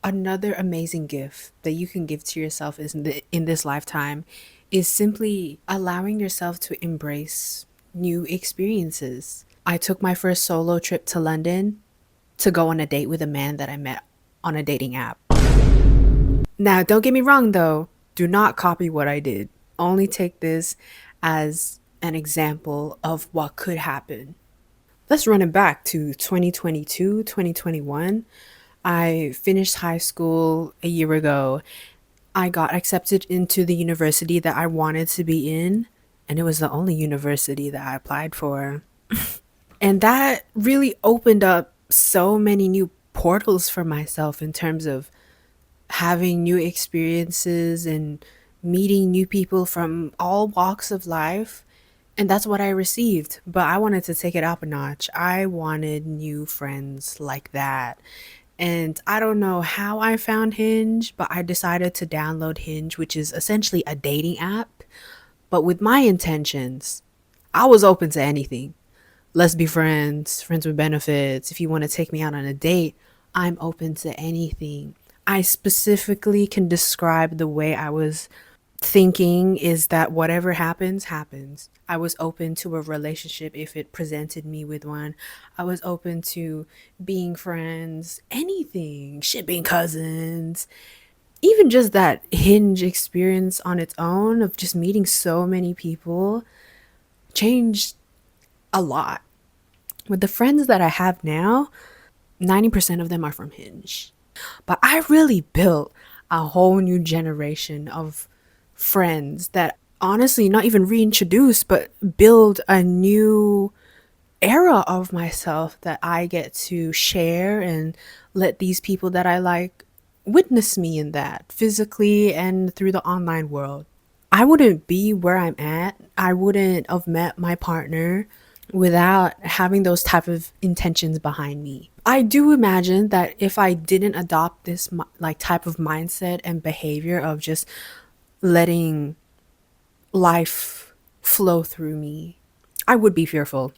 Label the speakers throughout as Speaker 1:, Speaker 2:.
Speaker 1: Another amazing gift that you can give to yourself is in this lifetime is simply allowing yourself to embrace new experiences. I took my first solo trip to London to go on a date with a man that I met on a dating app. Now, don't get me wrong though, do not copy what I did. Only take this as an example of what could happen. Let's run it back to 2022, 2021. I finished high school a year ago. I got accepted into the university that I wanted to be in, and it was the only university that I applied for. And that really opened up so many new portals for myself in terms of having new experiences and meeting new people from all walks of life. And that's what I received. But I wanted to take it up a notch. I wanted new friends like that. And I don't know how I found Hinge, but I decided to download Hinge, which is essentially a dating app. But with my intentions, I was open to anything. Let's be friends, friends with benefits. If you want to take me out on a date, I'm open to anything. I specifically can describe the way I was thinking is that whatever happens, happens. I was open to a relationship if it presented me with one. I was open to being friends, anything, shipping cousins. Even just that Hinge experience on its own of just meeting so many people changed a lot. With the friends that I have now, 90% of them are from Hinge. But I really built a whole new generation of friends that honestly not even reintroduce, but build a new era of myself that I get to share and let these people that I like witness me in that physically and through the online world. I wouldn't be where I'm at. I wouldn't have met my partner without having those type of intentions behind me. I do imagine that if I didn't adopt this like type of mindset and behavior of just letting life flow through me, I would be fearful.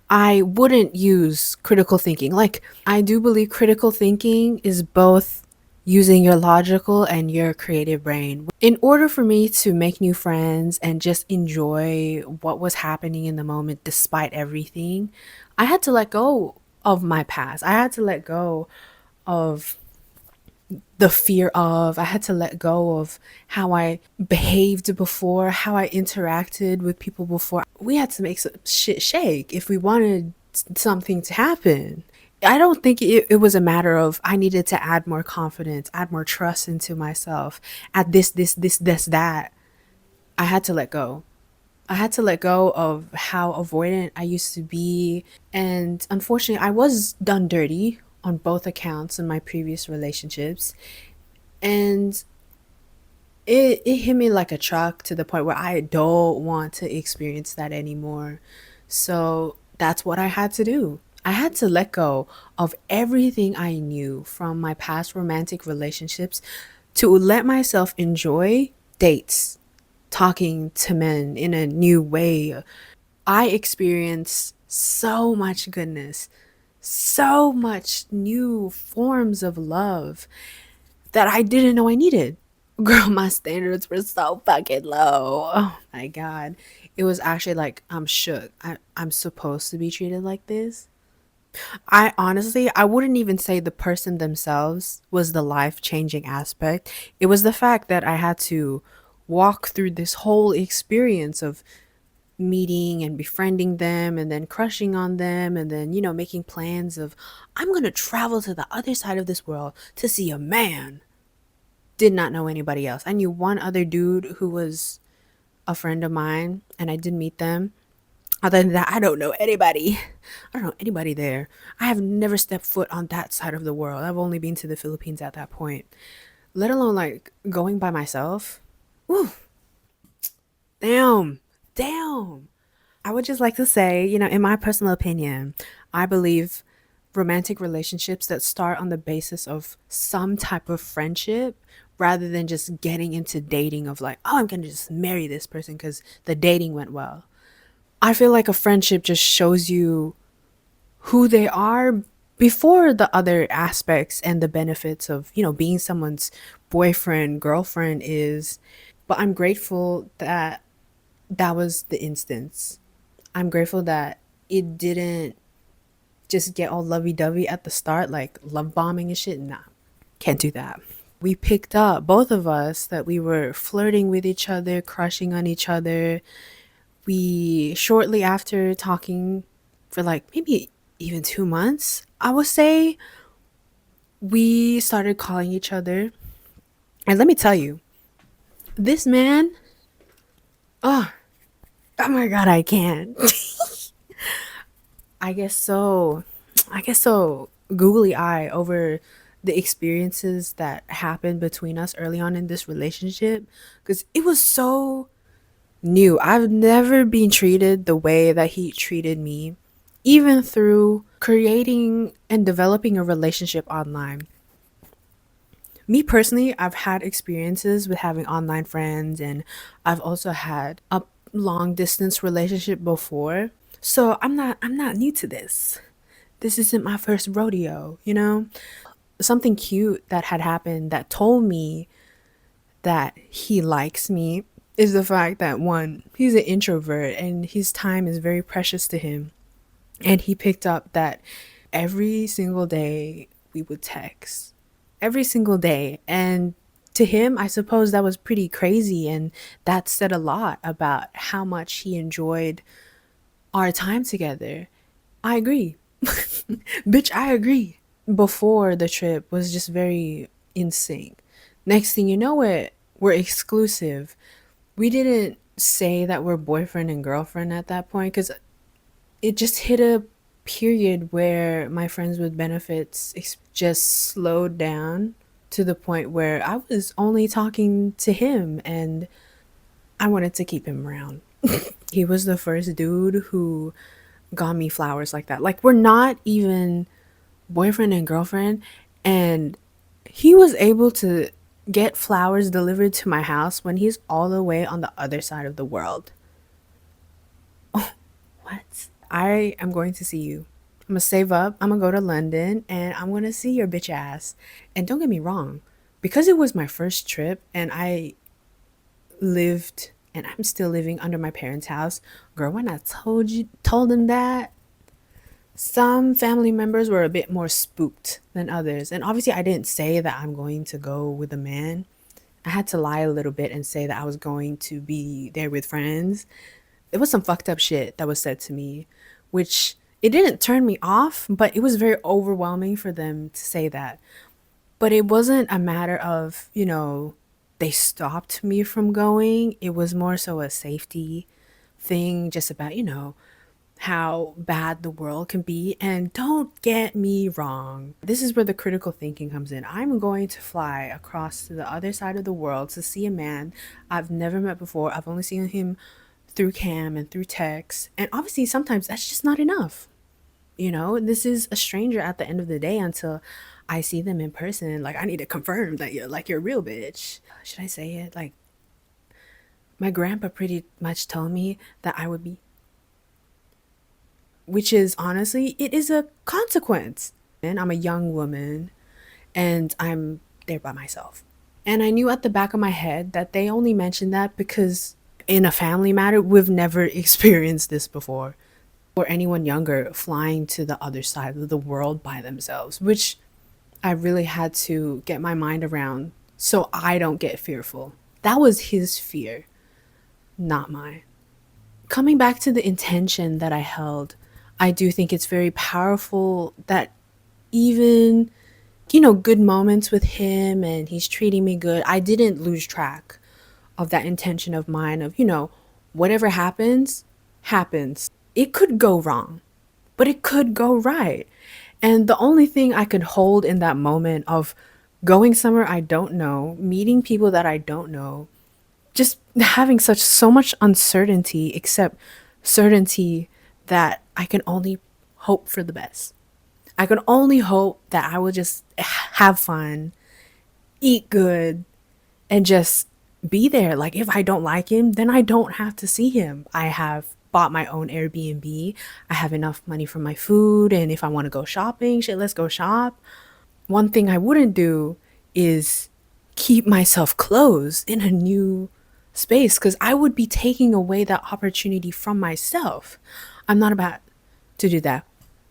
Speaker 1: I wouldn't use critical thinking. Like, I do believe critical thinking is both using your logical and your creative brain. In order for me to make new friends and just enjoy what was happening in the moment despite everything, I had to let go of my past. I had to let go of the fear of, I had to let go of how I behaved before, how I interacted with people before. We had to make some shit shake if we wanted something to happen. I don't think it was a matter of I needed to add more confidence, add more trust into myself, add this, that. I had to let go. I had to let go of how avoidant I used to be. And unfortunately, I was done dirty on both accounts in my previous relationships. And it hit me like a truck to the point where I don't want to experience that anymore. So that's what I had to do. I had to let go of everything I knew from my past romantic relationships to let myself enjoy dates, talking to men in a new way. I experienced so much goodness, so much new forms of love that I didn't know I needed. Girl, my standards were so fucking low. Oh my God. It was actually like, I'm shook. I'm supposed to be treated like this. I honestly, I wouldn't even say the person themselves was the life changing aspect. It was the fact that I had to walk through this whole experience of meeting and befriending them and then crushing on them and then, making plans of, I'm going to travel to the other side of this world to see a man. Did not know anybody else. I knew one other dude who was a friend of mine and I did meet them. Other than that, I don't know anybody. I don't know anybody there. I have never stepped foot on that side of the world. I've only been to the Philippines at that point, let alone like going by myself. Ooh, damn, damn. I would just like to say, in my personal opinion, I believe romantic relationships that start on the basis of some type of friendship rather than just getting into dating of like, oh, I'm going to just marry this person because the dating went well. I feel like a friendship just shows you who they are before the other aspects and the benefits of, being someone's boyfriend, girlfriend is. But I'm grateful that that was the instance. I'm grateful that it didn't just get all lovey dovey at the start, like love bombing and shit. Nah, can't do that. We picked up, both of us, that we were flirting with each other, crushing on each other. We, shortly after talking for like maybe even 2 months, I would say, we started calling each other. And let me tell you, this man, oh, oh my God, I can't. I guess so. I guess so. Googly eye over the experiences that happened between us early on in this relationship, because it was so new. I've never been treated the way that he treated me, even through creating and developing a relationship online. Me personally, I've had experiences with having online friends, and I've also had a long distance relationship before. So I'm not new to this. This isn't my first rodeo, you know? Something cute that had happened that told me that he likes me is the fact that, one, he's an introvert and his time is very precious to him. And he picked up that every single day we would text. Every single day. And to him, I suppose that was pretty crazy. And that said a lot about how much he enjoyed our time together. I agree. Bitch, I agree. Before the trip was just very in sync. Next thing you know it, we're exclusive. We didn't say that we're boyfriend and girlfriend at that point because it just hit a period where my friends with benefits just slowed down to the point where I was only talking to him and I wanted to keep him around. He was the first dude who got me flowers like that. Like, we're not even boyfriend and girlfriend, and he was able to get flowers delivered to my house when he's all the way on the other side of the world. What? I am going to see you. I'm gonna save up. I'm gonna go to London and I'm gonna see your bitch ass. And don't get me wrong, because it was my first trip and I lived and I'm still living under my parents' house. Girl, when I told them that, some family members were a bit more spooked than others. And obviously, I didn't say that I'm going to go with a man. I had to lie a little bit and say that I was going to be there with friends. It was some fucked up shit that was said to me, which it didn't turn me off, but it was very overwhelming for them to say that. But it wasn't a matter of, they stopped me from going. It was more so a safety thing, just about, how bad the world can be. And don't get me wrong, this is where the critical thinking comes in. I'm going to fly across to the other side of the world to see a man I've never met before. I've only seen him through cam and through text. And obviously, sometimes that's just not enough. This is a stranger at the end of the day until I see them in person. Like, I need to confirm that you're a real bitch. Should I say it? Like, my grandpa pretty much told me that I would be, which is honestly, it is a consequence. And I'm a young woman and I'm there by myself. And I knew at the back of my head that they only mentioned that because in a family matter, we've never experienced this before. Or anyone younger flying to the other side of the world by themselves, which I really had to get my mind around so I don't get fearful. That was his fear, not mine. Coming back to the intention that I held, I do think it's very powerful that even, good moments with him and he's treating me good, I didn't lose track of that intention of mine of, whatever happens, happens. It could go wrong, but it could go right. And the only thing I could hold in that moment of going somewhere I don't know, meeting people that I don't know, just having so much uncertainty, except certainty that I can only hope for the best. I can only hope that I will just have fun, eat good, and just be there. Like, if I don't like him, then I don't have to see him. I have bought my own Airbnb. I have enough money for my food, and if I want to go shopping, shit, let's go shop. One thing I wouldn't do is keep myself closed in a new space, because I would be taking away that opportunity from myself. I'm not about to do that.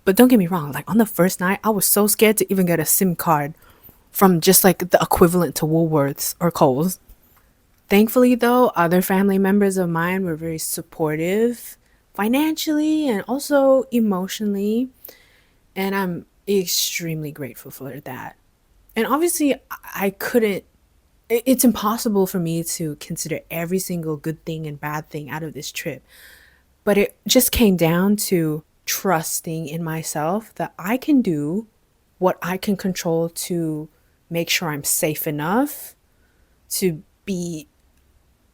Speaker 1: But don't get me wrong, like on the first night, I was so scared to even get a SIM card from just like the equivalent to Woolworths or Kohl's. Thankfully, though, other family members of mine were very supportive financially and also emotionally. And I'm extremely grateful for that. And obviously, I couldn't, it's impossible for me to consider every single good thing and bad thing out of this trip. But it just came down to trusting in myself that I can do what I can control to make sure I'm safe enough to be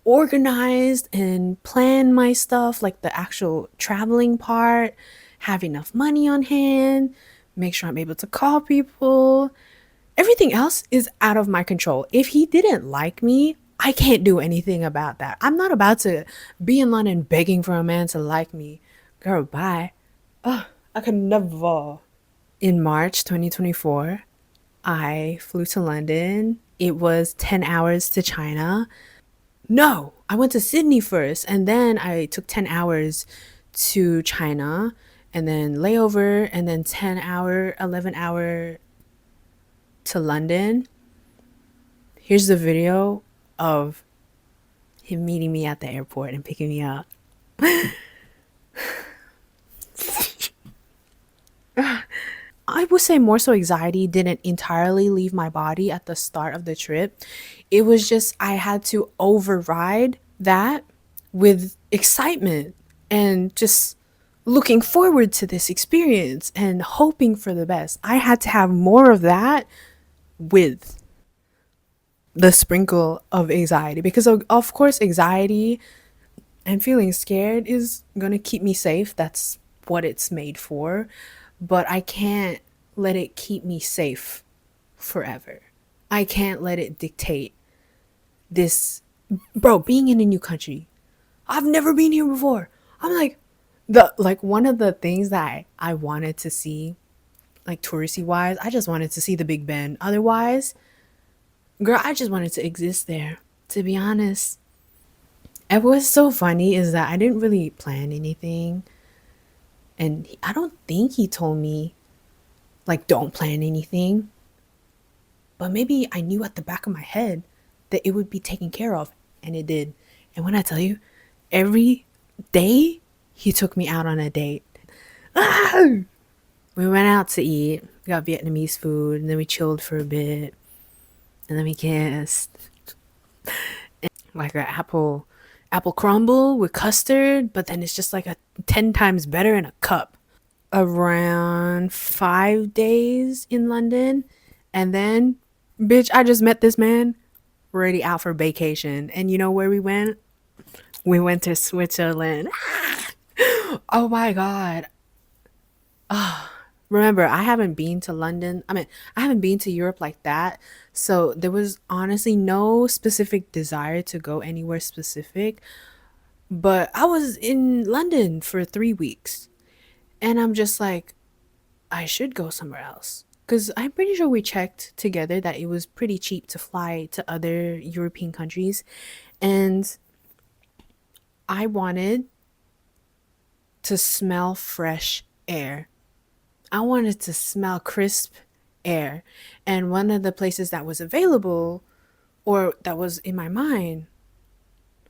Speaker 1: organized and plan my stuff, like the actual traveling part, have enough money on hand, make sure I'm able to call people. Everything else is out of my control. If he didn't like me, I can't do anything about that. I'm not about to be in London begging for a man to like me. Girl, bye. Oh, I could never. In March 2024, I flew to London. It was 10 hours to China. No, I went to Sydney first, and then I took 10 hours to China, and then layover, and then 10-hour, 11-hour to London. Here's the video of him meeting me at the airport and picking me up. I would say more so anxiety didn't entirely leave my body at the start of the trip. It was just I had to override that with excitement and just looking forward to this experience and hoping for the best. I had to have more of that with the sprinkle of anxiety, because of course anxiety and feeling scared is going to keep me safe. That's what it's made for. But I can't let it keep me safe forever. I can't let it dictate this. Bro, being in a new country, I've never been here before. I'm like one of the things that I wanted to see, like touristy wise, I just wanted to see the Big Ben. Otherwise, girl, I just wanted to exist there, to be honest. And what's so funny is that I didn't really plan anything. And I don't think he told me, like, don't plan anything. But maybe I knew at the back of my head that it would be taken care of. And it did. And when I tell you, every day he took me out on a date. Ah! We went out to eat, got Vietnamese food, and then we chilled for a bit. And then we kissed. Like an apple crumble with custard, but then it's just like a 10 times better in a cup. Around 5 days in London, and then, bitch, I just met this man already out for vacation. And you know where we went? We went to Switzerland. Oh my god. Remember, I haven't been to London. I mean, I haven't been to Europe like that. So there was honestly no specific desire to go anywhere specific. But I was in London for 3 weeks. And I'm just like, I should go somewhere else. Because I'm pretty sure we checked together that it was pretty cheap to fly to other European countries. And I wanted to smell fresh air. I wanted to smell crisp air. And one of the places that was available or that was in my mind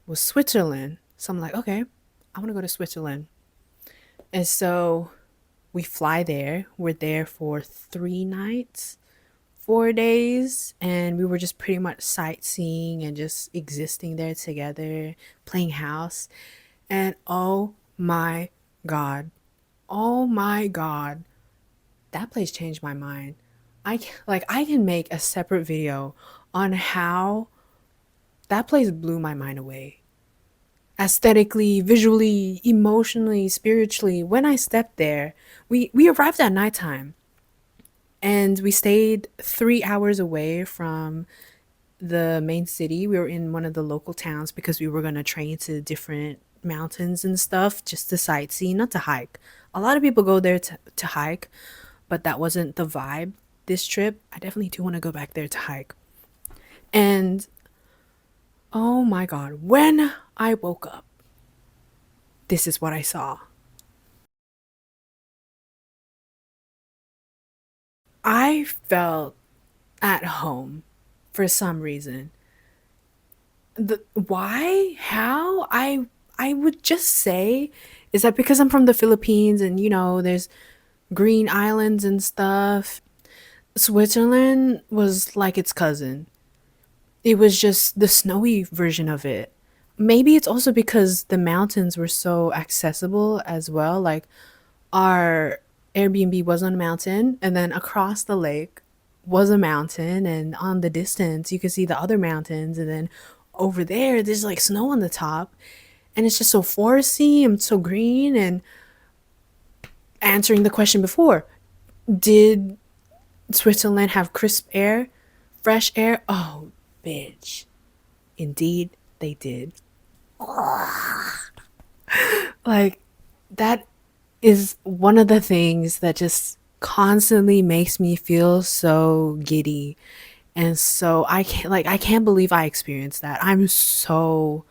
Speaker 1: was Switzerland. So I'm like, okay, I want to go to Switzerland. And so we fly there. We're there for 3 nights, 4 days. And we were just pretty much sightseeing and just existing there together, playing house. And oh my God. Oh my God. That place changed my mind. I can make a separate video on how that place blew my mind away. Aesthetically, visually, emotionally, spiritually. When I stepped there, we arrived at nighttime and we stayed 3 hours away from the main city. We were in one of the local towns because we were going to train to different mountains and stuff just to sightsee, not to hike. A lot of people go there to hike, but that wasn't the vibe this trip. I definitely do want to go back there to hike. And oh my God, when I woke up, this is what I saw. I felt at home for some reason. The why, how, I would just say is that because I'm from the Philippines and there's green islands and stuff. Switzerland was like its cousin. It was just the snowy version of it. Maybe it's also because the mountains were so accessible as well. Like our Airbnb was on a mountain, and then across the lake was a mountain, and on the distance you could see the other mountains, and then over there there's like snow on the top, and it's just so foresty and so green. And answering the question before, did Switzerland have crisp air, fresh air? Oh, bitch. Indeed, they did. Like, that is one of the things that just constantly makes me feel so giddy. And so I can't believe I experienced that. I'm so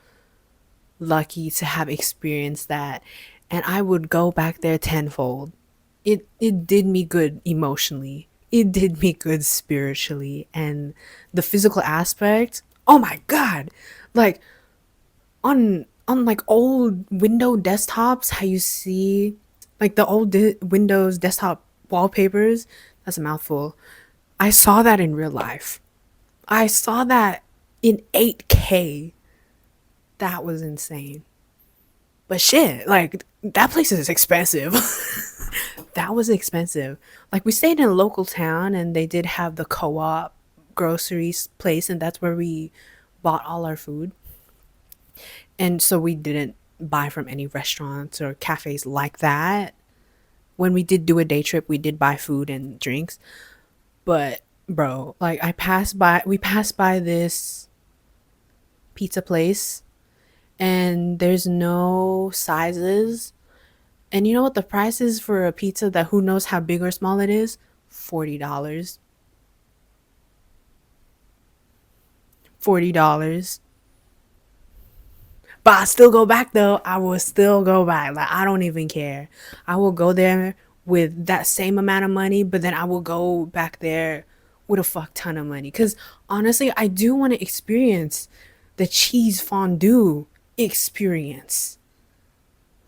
Speaker 1: lucky to have experienced that. And I would go back there tenfold. It did me good emotionally. It did me good spiritually, and the physical aspect. Oh my god. Like on like old window desktops, how you see like the old Windows desktop wallpapers, that's a mouthful. I saw that in real life. I saw that in 8K. That was insane. But shit, like that place is expensive. That was expensive. Like we stayed in a local town and they did have the co-op groceries place, and that's where we bought all our food. And so we didn't buy from any restaurants or cafes like that. When we did do a day trip, we did buy food and drinks. But bro, like we passed by this pizza place, and there's no sizes. And you know what the price is for a pizza that who knows how big or small it is? $40. $40. But I still go back though. I will still go back. Like I don't even care. I will go there with that same amount of money, but then I will go back there with a fuck ton of money. Cause honestly, I do want to experience the cheese fondue experience.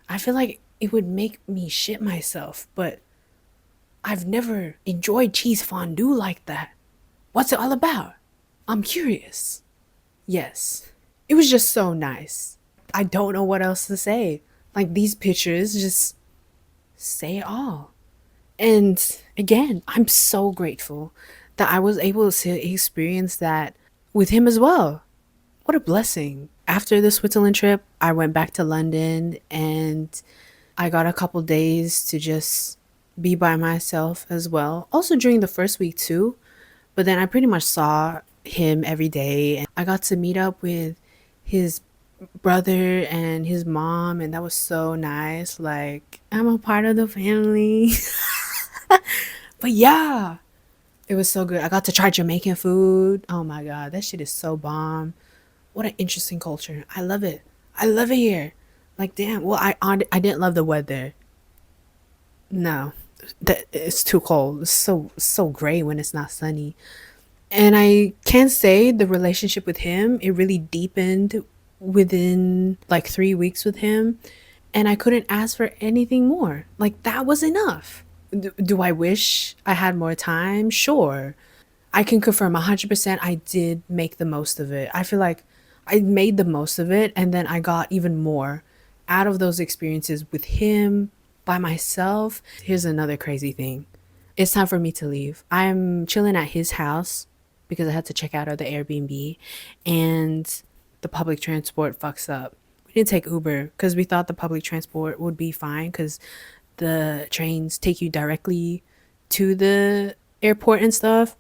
Speaker 1: I feel like it would make me shit myself, but I've never enjoyed cheese fondue like that. What's it all about? I'm curious. Yes. It was just so nice. I don't know what else to say. Like these pictures just say it all. And again, I'm so grateful that I was able to experience that with him as well. What a blessing. After the Switzerland trip, I went back to London and I got a couple days to just be by myself as well. Also during the first week too. But then I pretty much saw him every day, and I got to meet up with his brother and his mom, and that was so nice. Like, I'm a part of the family. But yeah, it was so good. I got to try Jamaican food. Oh my god, that shit is so bomb. What an interesting culture. I love it. I love it here. Like damn. Well, I didn't love the weather. No, that it's too cold. It's so gray when it's not sunny. And I can say the relationship with him, it really deepened within like 3 weeks with him. And I couldn't ask for anything more. Like that was enough. Do I wish I had more time? Sure. I can confirm 100% I did make the most of it. I feel like I made the most of it, and then I got even more out of those experiences with him, by myself. Here's another crazy thing. It's time for me to leave. I'm chilling at his house because I had to check out of the Airbnb, and the public transport fucks up. We didn't take Uber because we thought the public transport would be fine because the trains take you directly to the airport and stuff,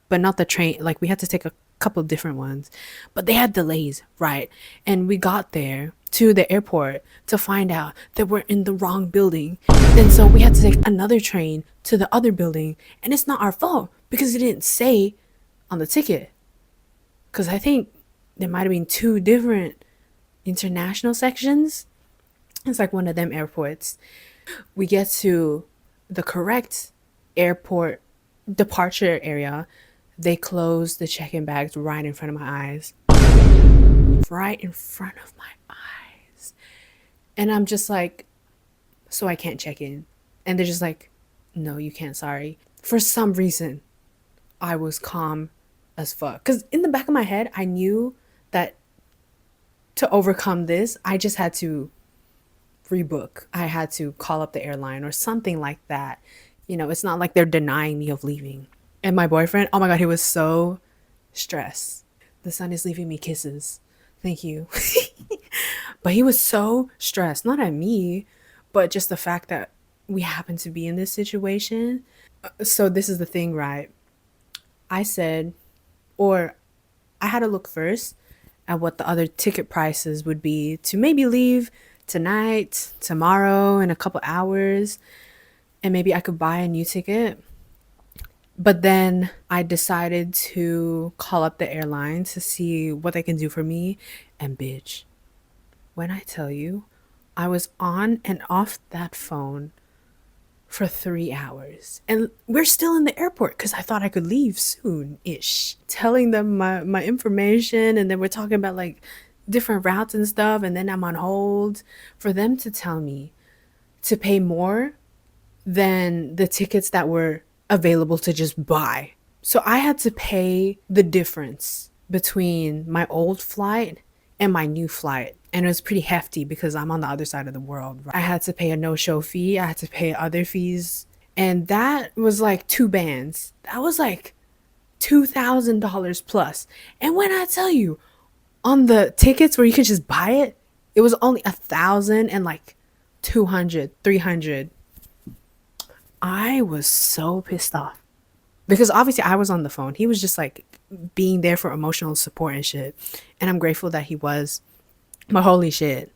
Speaker 1: but not the train. Like we had to take a couple different ones, but they had delays, right? And we got there to the airport to find out that we're in the wrong building. And so we had to take another train to the other building. And it's not our fault because it didn't say on the ticket. Because I think there might have been two different international sections. It's like one of them airports. We get to the correct airport departure area. They close the check-in bags right in front of my eyes. Right in front of my eyes. And I'm just like, so I can't check in. And they're just like, no, you can't, sorry. For some reason, I was calm as fuck. Because in the back of my head, I knew that to overcome this, I just had to rebook. I had to call up the airline or something like that. You know, it's not like they're denying me of leaving. And my boyfriend, oh my God, he was so stressed. The sun is leaving me kisses. Thank you. But he was so stressed, not at me, but just the fact that we happen to be in this situation. So this is the thing, right? I said, or I had to look first at what the other ticket prices would be to maybe leave tonight, tomorrow, in a couple hours, and maybe I could buy a new ticket. But then I decided to call up the airline to see what they can do for me. And bitch, when I tell you, I was on and off that phone for 3 hours. And we're still in the airport because I thought I could leave soon-ish. Telling them my information, and then we're talking about like different routes and stuff, and then I'm on hold for them to tell me to pay more than the tickets that were available to just buy. So I had to pay the difference between my old flight and my new flight. And it was pretty hefty because I'm on the other side of the world. I had to pay a no-show fee. I had to pay other fees. And that was like 2 bands. That was like $2,000 plus. And when I tell you, on the tickets where you could just buy it, it was only 1,000 and like 200, 300. I was so pissed off because obviously I was on the phone. He was just like being there for emotional support and shit. And I'm grateful that he was. But holy shit,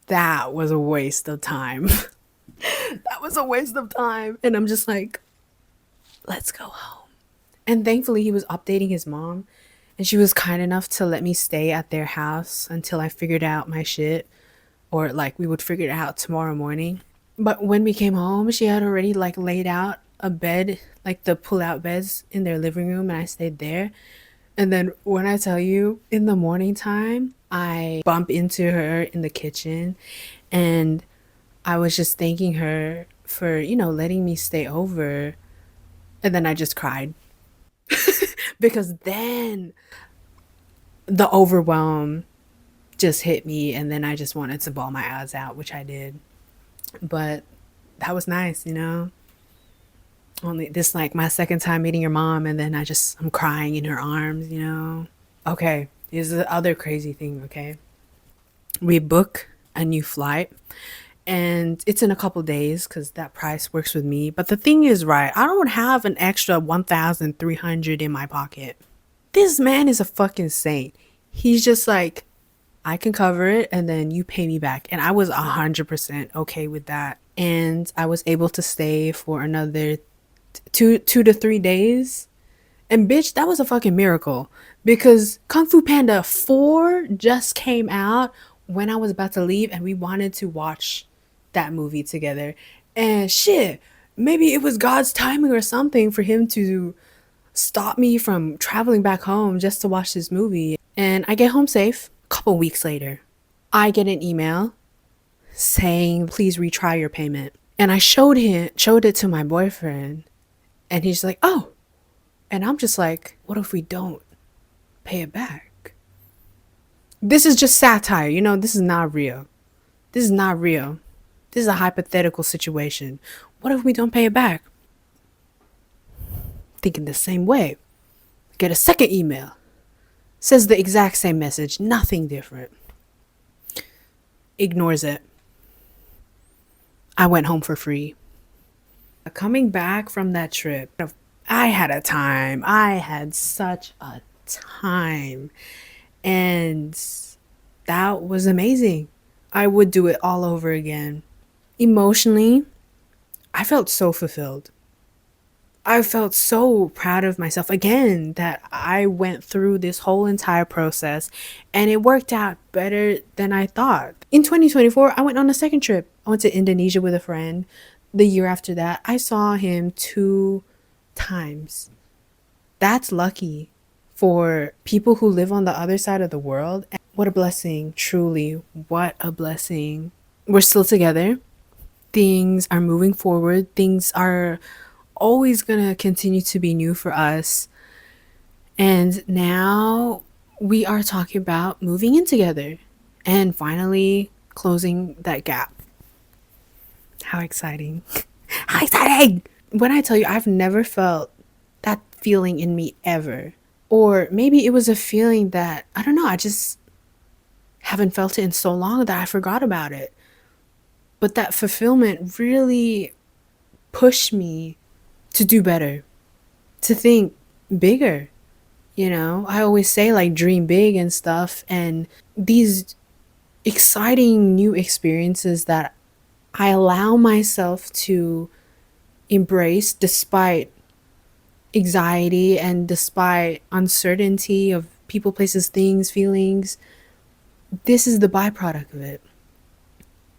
Speaker 1: that was a waste of time. That was a waste of time. And I'm just like, let's go home. And thankfully he was updating his mom, and she was kind enough to let me stay at their house until I figured out my shit, or like we would figure it out tomorrow morning. But when we came home, she had already like laid out a bed, like the pull-out beds in their living room, and I stayed there. And then when I tell you, in the morning time, I bump into her in the kitchen, and I was just thanking her for, you know, letting me stay over. And then I just cried because then the overwhelm just hit me, and then I just wanted to bawl my eyes out, which I did. But that was nice, you know. Only this like my second time meeting your mom, and then I'm crying in her arms, you know. Okay, here's the other crazy thing, okay? We book a new flight, and it's in a couple days because that price works with me. But the thing is, right, I don't have an extra 1,300 in my pocket. This man is a fucking saint. He's just like, I can cover it and then you pay me back. And I was 100% okay with that. And I was able to stay for another two to 3 days. And bitch, that was a fucking miracle because Kung Fu Panda 4 just came out when I was about to leave, and we wanted to watch that movie together. And shit, maybe it was God's timing or something for him to stop me from traveling back home just to watch this movie. And I get home safe. A couple weeks later, I get an email saying, please retry your payment. And I showed it to my boyfriend, and he's like, oh. And I'm just like, what if we don't pay it back? This is just satire, you know, this is not real. This is not real. This is a hypothetical situation. What if we don't pay it back? Thinking the same way. Get a second email. Says the exact same message, nothing different. Ignores it. I went home for free. Coming back from that trip, I had a time. I had such a time. And that was amazing. I would do it all over again. Emotionally, I felt so fulfilled. I felt so proud of myself again that I went through this whole entire process and it worked out better than I thought. In 2024, I went on a second trip. I went to Indonesia with a friend. The year after that, I saw him 2 times. That's lucky for people who live on the other side of the world. What a blessing, truly. What a blessing. We're still together. Things are moving forward. Things are always going to continue to be new for us. And now we are talking about moving in together and finally closing that gap. How exciting! How exciting! When I tell you, I've never felt that feeling in me ever. Or maybe it was a feeling that, I don't know, I just haven't felt it in so long that I forgot about it. But that fulfillment really pushed me to do better, to think bigger. You know, I always say like dream big and stuff. And these exciting new experiences that I allow myself to embrace despite anxiety and despite uncertainty of people, places, things, feelings, this is the byproduct of it.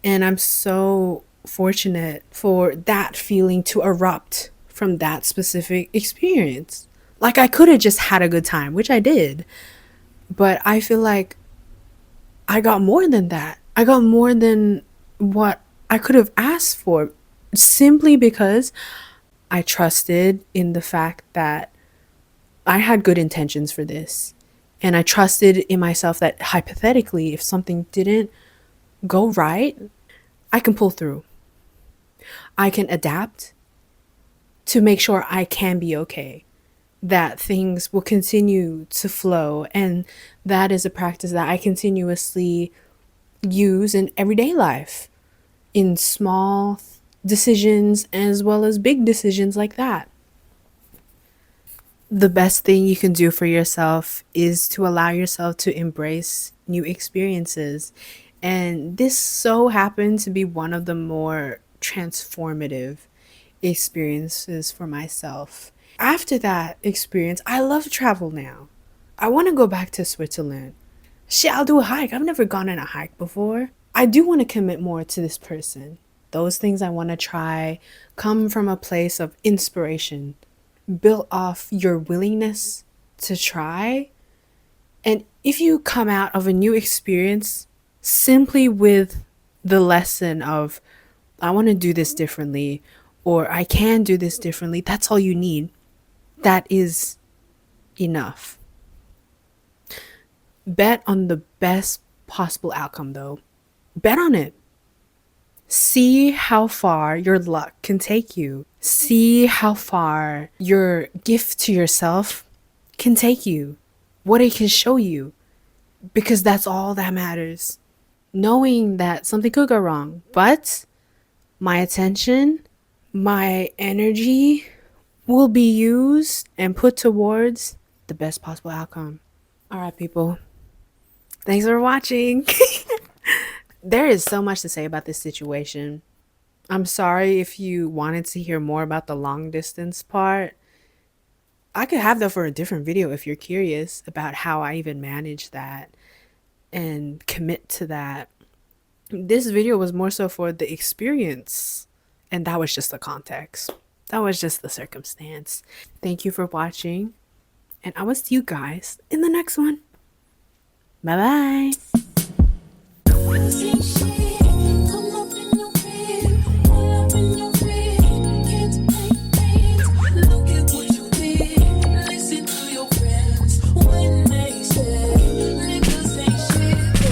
Speaker 1: And I'm so fortunate for that feeling to erupt from that specific experience. Like I could have just had a good time, which I did, but I feel like I got more than that. I got more than what I could have asked for simply because I trusted in the fact that I had good intentions for this. And I trusted in myself that hypothetically, if something didn't go right, I can pull through. I can adapt to make sure I can be okay, that things will continue to flow. And that is a practice that I continuously use in everyday life, in small decisions as well as big decisions like that. The best thing you can do for yourself is to allow yourself to embrace new experiences. And this so happened to be one of the more transformative experiences for myself. After that experience, I love travel now. I want to go back to Switzerland. Shit, I'll do a hike. I've never gone on a hike before. I do want to commit more to this person. Those things I want to try come from a place of inspiration, built off your willingness to try. And if you come out of a new experience simply with the lesson of, I want to do this differently, or I can do this differently, that's all you need. That is enough. Bet on the best possible outcome, though. Bet on it. See how far your luck can take you. See how far your gift to yourself can take you. What it can show you. Because that's all that matters. Knowing that something could go wrong. But my attention, my energy will be used and put towards the best possible outcome. All right, people. Thanks for watching. There is so much to say about this situation. I'm sorry if you wanted to hear more about the long distance part. I could have that for a different video if you're curious about how I even manage that and commit to that. This video was more so for the experience, and that was just the context. That was just the circumstance. Thank you for watching, and I will see you guys in the next one. Bye bye.